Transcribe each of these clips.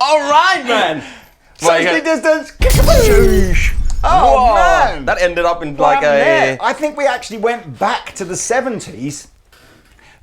All right, man. Socially distanced. Oh, Whoa. Man. That ended up in like a... I think we actually went back to the 70s,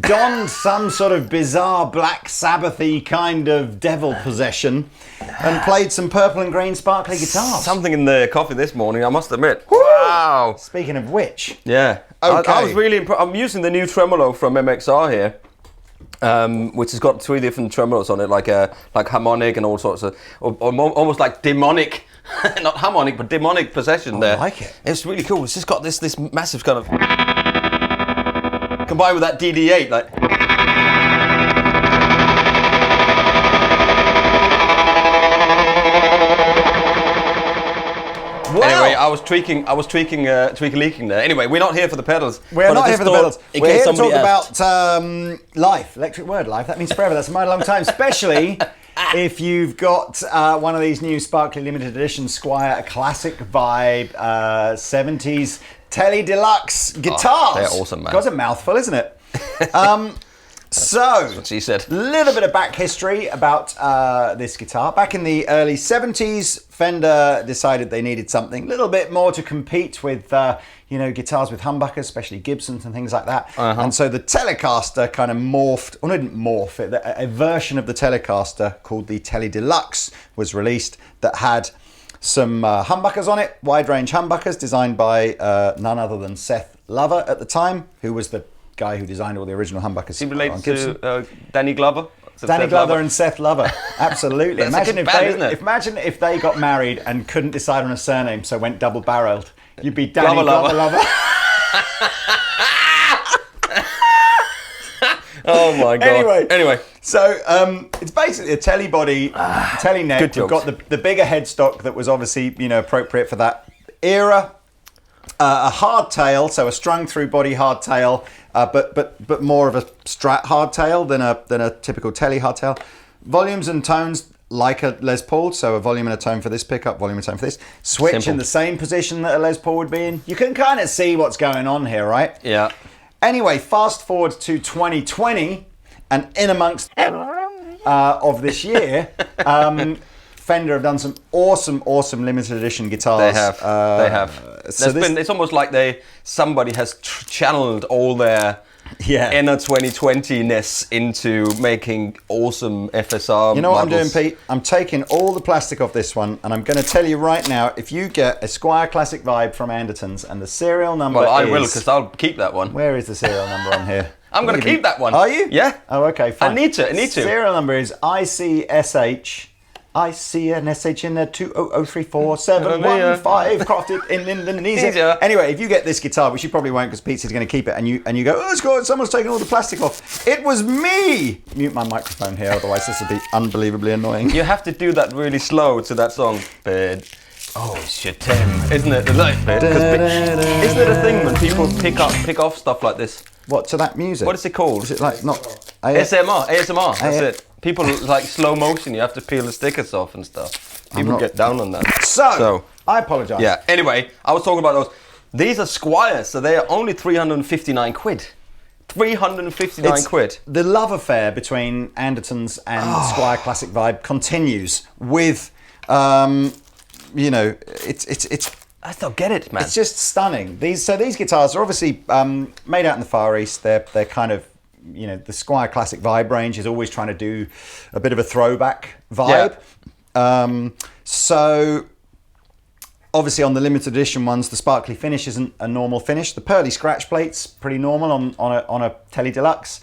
donned some sort of bizarre Black Sabbath-y kind of devil possession, and played some purple and green sparkly guitars. Something in the coffee this morning, I must admit. Woo. Wow. Speaking of which. Yeah. Okay. I was really impressed. I'm using the new tremolo from MXR here. Which has got 3 different tremolos on it, like harmonic and all sorts of, almost like demonic, not harmonic, but demonic possession there. I like it. It's really cool. It's just got this massive kind of, combined with that DD8, like. Wow. Anyway, I was tweaking leaking there. Anyway, we're not here for the pedals. We're not here for the pedals. We're here to talk asked. about life, electric word life. That means forever. That's a mighty long time, especially if you've got one of these new sparkly limited edition Squier Classic Vibe 70s Tele Deluxe guitars. Oh, they're awesome, man. That's a mouthful, isn't it? So, that's what she said. A little bit of back history about this guitar. Back in the early 70s, Fender decided they needed something a little bit more to compete with, guitars with humbuckers, especially Gibsons and things like that. And so the Telecaster kind of morphed, or didn't morph it, a version of the Telecaster called the Tele Deluxe was released that had some humbuckers on it, wide range humbuckers designed by none other than Seth Lover at the time, who was the guy who designed all the original humbuckers. He relates to Danny Glover. Danny Glover and Seth Lover, absolutely. Imagine if they got married and couldn't decide on a surname, so went double-barreled. You'd be Danny Glover Lover. Oh my god. Anyway, so it's basically a telly body, telly neck. We've got the bigger headstock that was obviously appropriate for that era. A hard tail, so a strung through body hard tail, but more of a Strat hard tail than a typical telly hard tail. Volumes and tones like a Les Paul, so a volume and a tone for this pickup, volume and tone for this. Switch Simple. in the same position that a Les Paul would be in. You can kind of see what's going on here, right? Yeah. Anyway, fast forward to 2020, and in amongst of this year, Fender have done some awesome limited edition guitars. They have. It's almost like somebody has channeled all their inner 2020-ness into making awesome FSR. You know what models. I'm doing, Pete? I'm taking all the plastic off this one, and I'm going to tell you right now, if you get a Squier Classic Vibe from Andertons and the serial number I will, because I'll keep that one. Where is the serial number on here? I'm going to keep that one. Are you? Yeah. Oh, okay, fine. I need to. Serial number is ICSH. I see an SH in there, 200347115, crafted in Indonesia. Anyway, if you get this guitar, which you probably won't because Pete's going to keep it, and you go, oh, it's good, someone's taken all the plastic off. It was me! Mute my microphone here, otherwise this will be unbelievably annoying. You have to do that really slow to that song. Bed. Oh, shitem. Isn't it? Isn't it a thing when people pick off stuff like this? What, to that music? What is it called? Is it like not... ASMR, that's it. People like slow motion, you have to peel the stickers off and stuff. People get down on that. So I apologise. Yeah, anyway, I was talking about those. These are Squiers, so they are only 359 quid. 359 quid. The love affair between Andertons and Squier Classic Vibe continues with, it's... I still get it, man. It's just stunning. These guitars are obviously made out in the Far East. They're kind of, the Squier Classic Vibe range is always trying to do a bit of a throwback vibe. Yeah. So obviously on the limited edition ones, the sparkly finish isn't a normal finish. The pearly scratch plate's pretty normal on a Tele Deluxe.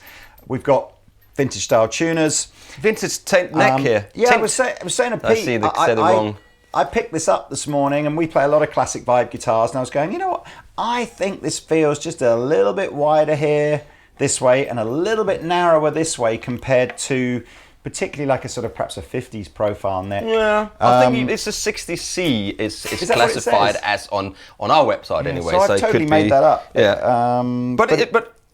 We've got vintage style tuners. Vintage neck here. Yeah, I was saying to Pete. I see they said it wrong. I picked this up this morning, and we play a lot of classic vibe guitars, and I was going, you know what? I think this feels just a little bit wider here this way and a little bit narrower this way compared to particularly like a sort of perhaps a 50s profile neck. Yeah, I think it's a 60C is classified as on our website anyway. So I totally made that up. Yeah, but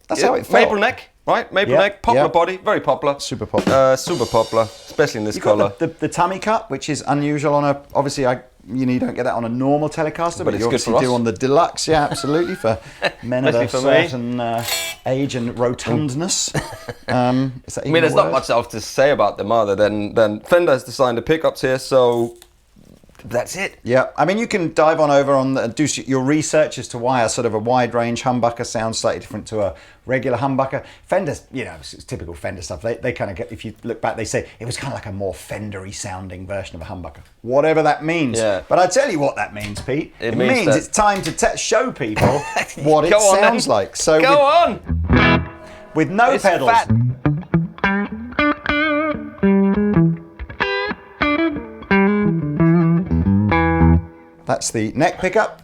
that's how it felt. Maple neck. Right, maple neck, popular body, very popular. Super popular. Super popular, especially in this colour. The tummy cut, which is unusual on a, obviously you don't get that on a normal Telecaster, but you obviously do on the Deluxe, yeah, absolutely, for men of a certain age and rotundness. Is that I even mean, there's a not word? much else to say about them other than Fender has designed the pickups here, so that's it. Yeah, I mean, you can dive on over and do your research as to why a sort of a wide range humbucker sounds slightly different to a regular humbucker. Fenders, you know, it's typical Fender stuff. They kind of get, if you look back, they say it was kind of like a more Fendery sounding version of a humbucker. Whatever that means. Yeah. But I tell you what that means, Pete. It means that- it's time to show people what it Go on, sounds then. like. So Go on! with no It's pedals. fat. That's the neck pickup.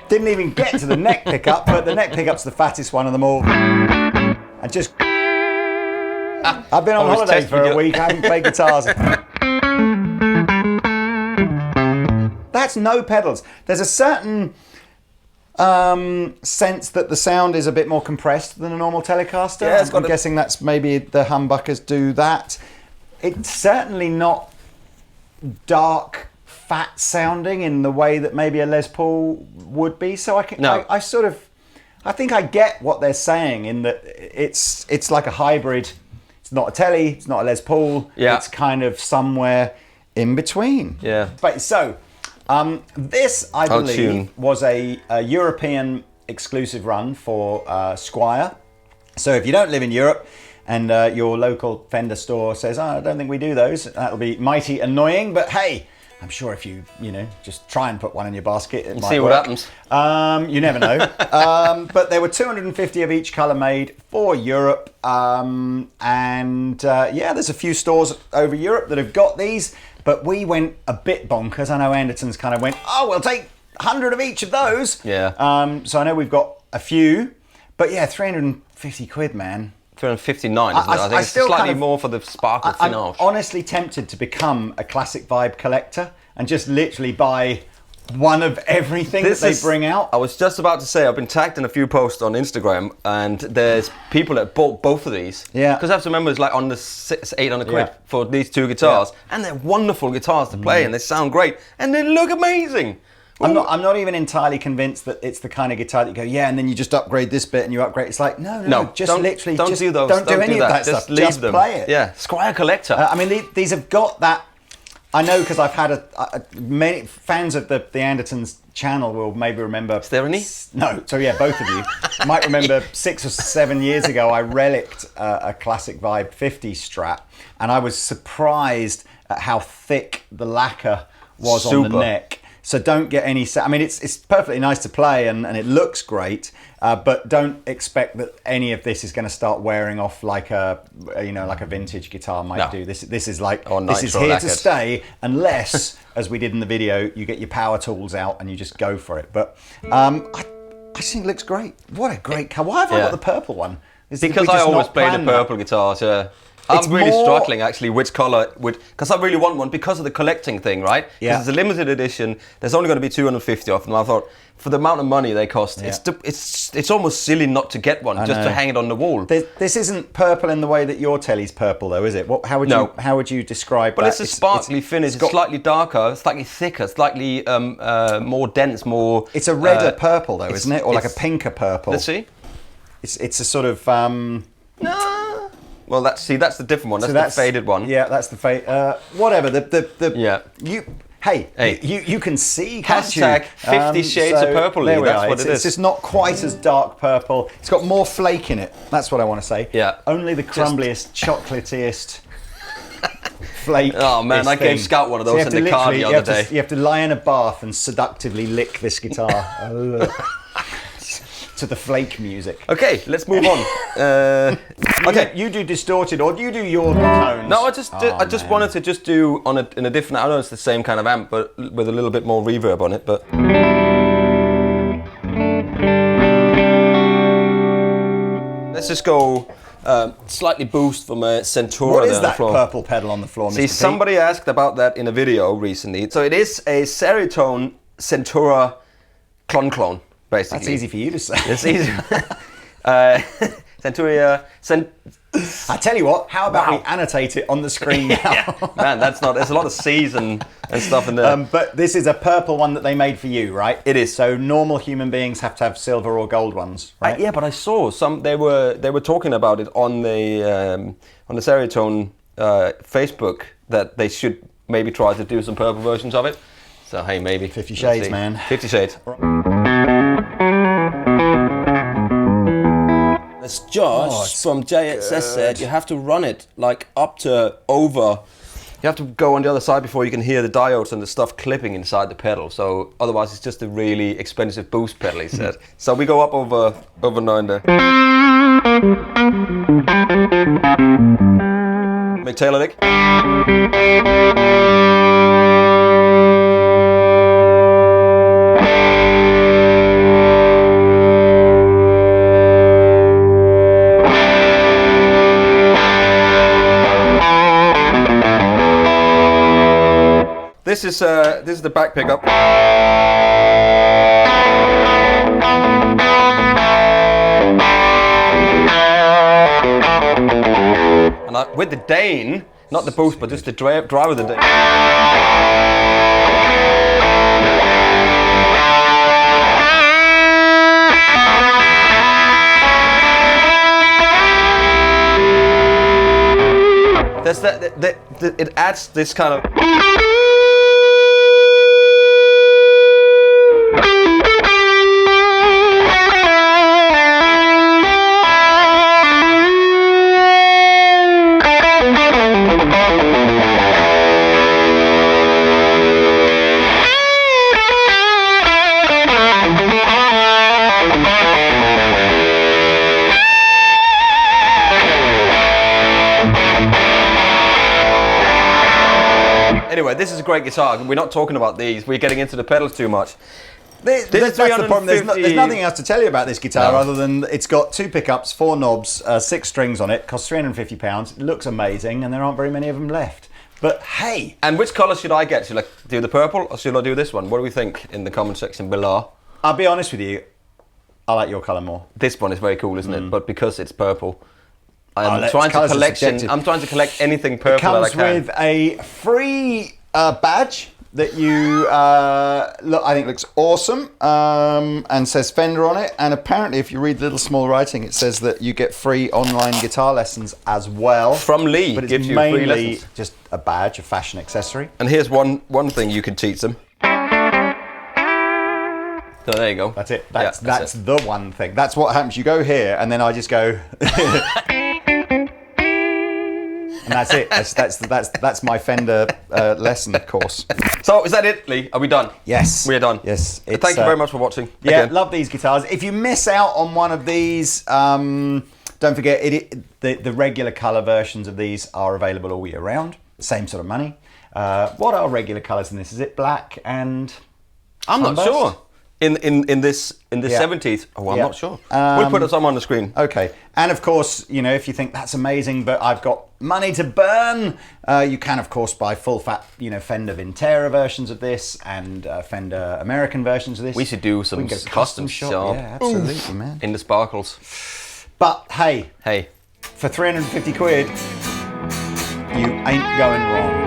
Didn't even get to the neck pickup, but the neck pickup's the fattest one of them all. And just, I've been on I was holiday testing for a you. week. I haven't played guitars. That's no pedals. There's a certain sense that the sound is a bit more compressed than a normal Telecaster. Yeah, it's I'm got a- guessing that's maybe the humbuckers do that. It's certainly not dark, fat sounding in the way that maybe a Les Paul would be. So No. I think I get what they're saying in that it's like a hybrid. It's not a Tele, it's not a Les Paul. Yeah. It's kind of somewhere in between. Yeah. But so this, I I'll believe, tune. was a European exclusive run for Squier. So if you don't live in Europe and your local Fender store says, "Oh, I don't think we do those," that'll be mighty annoying. But hey, I'm sure if you just try and put one in your basket, it might See what work. happens. You never know. But there were 250 of each colour made for Europe. There's a few stores over Europe that have got these. But we went a bit bonkers. I know Andertons kind of went, "Oh, we'll take 100 of each of those." Yeah. So I know we've got a few. But yeah, 350 quid, man. 359, isn't it? I think it's still slightly kind of- more for the sparkle I'm finish. honestly tempted to become a classic vibe collector and just literally buy one of everything that they bring out. I was just about to say, I've been tagged in a few posts on Instagram, and there's people that bought both of these. Yeah. Because I have to remember, it's like on the 800 quid Yeah. for these two guitars, and they're wonderful guitars to play, and they sound great, and they look amazing. I'm not even entirely convinced that it's the kind of guitar that you go, yeah, and then you just upgrade this bit and you upgrade. It's like, no, just don't, literally don't just do those. don't do any of that Just stuff. leave Just them. play it. Yeah, Squier Collector. I mean, these have got that. I know because I've had many fans of the Andertons channel will maybe remember. Is there any? No. So yeah, both of you might remember 6 or 7 years ago I relicked a classic Vibe 50 Strat, and I was surprised at how thick the lacquer was on the Super. neck. So don't get any. I mean, it's perfectly nice to play and it looks great, but don't expect that any of this is going to start wearing off like a vintage guitar might No. do. This is like Or this is nitro here lacquered. to stay, unless, as we did in the video, you get your power tools out and you just go for it. But I just think it looks great. What a great car! Why have I Yeah. got the purple one? Did Because we I just always not play the plan that? purple guitars, yeah. It's I'm really more- struggling actually which color because I really want one because of the collecting thing, right? Yeah. Because it's a limited edition. There's only going to be 250 of them. I thought for the amount of money they cost, Yeah. it's almost silly not to get one just know. to hang it on the wall. This isn't purple in the way that your telly's purple, though, is it? How would you describe But that? it's a sparkly finish. It's slightly darker, slightly thicker, slightly more dense, more. It's a redder purple, though, it's- isn't it? Or like a it's- pinker purple. Let's see. It's a sort of. No. Well, that's the different one. That's the faded one. Yeah, that's the fade. Whatever. Yeah. Hey. You can see, can't you? Hashtag 50 shades of purple. There we That's are. what it It's is. just not quite as dark purple. It's got more flake in it. That's what I want to say. Yeah. Only the crumbliest, chocolatiest flake. Oh, man, I gave Scout one of those you have in to the car the literally- other day. You have to lie in a bath and seductively lick this guitar. to the flake music. Okay, let's move on. Okay, you do distorted, or do you do your tones? no, I just wanted to just do in a different. I know it's the same kind of amp, but with a little bit more reverb on it. But let's just go slightly boost from a Centura. What is on the that floor. purple pedal on the floor, Mr. See, Pete? somebody asked about that in a video recently. So it is a Seritone Centura clone, basically. That's easy for you to say. It's easy. Centura. I tell you what, how about we annotate it on the screen now? Yeah. Man, there's a lot of C's and stuff in there. But this is a purple one that they made for you, right? It is. So normal human beings have to have silver or gold ones, right? Yeah, but I saw some. They were talking about it on the Seritone Facebook that they should maybe try to do some purple versions of it. So hey, maybe 50 Shades, man. 50 Shades. As Josh from JXS said, you have to run it like up to over. You have to go on the other side before you can hear the diodes and the stuff clipping inside the pedal. So otherwise, it's just a really expensive boost pedal, he said. So we go up over 9 there. Make tailor lick. This is the back pickup. And with the Dane, not the boost, but just the drive of the Dane. There's it adds this kind of. Anyway, this is a great guitar. We're not talking about these. We're getting into the pedals too much. That's the problem. There's nothing else to tell you about this guitar other than it's got 2 pickups, 4 knobs, 6 strings on it. Costs £350. It looks amazing, and there aren't very many of them left. But hey! And which colour should I get? Should I do the purple or should I do this one? What do we think in the comment section below? I'll be honest with you. I like your colour more. This one is very cool, isn't it? But because it's purple, I'm trying to collect anything purple that I can. It comes with a free badge that you I think looks awesome and says Fender on it. And apparently, if you read the little small writing, it says that you get free online guitar lessons as well. From Lee, but it's gives you mainly free lessons. Just a badge, a fashion accessory. And here's one thing you can teach them. So there you go. That's it. That's the one thing. That's what happens. You go here, and then I just go. And that's it. That's my Fender lesson course. So is that it, Lee? Are we done? Yes. We're done. Yes. Thank you very much for watching. Yeah, again. love these guitars. If you miss out on one of these, don't forget the regular colour versions of these are available all year round. Same sort of money. What are regular colours in this? Is it black and? I'm not sure. In this 70s. Oh, I'm not sure. We'll put some on the screen. Okay. And of course, you know, if you think that's amazing, but I've got money to burn, you can of course buy full fat, you know, Fender Vintera versions of this and Fender American versions of this. We should do some custom shop. Yeah, absolutely, man. In the sparkles. But hey, for £350, you ain't going wrong.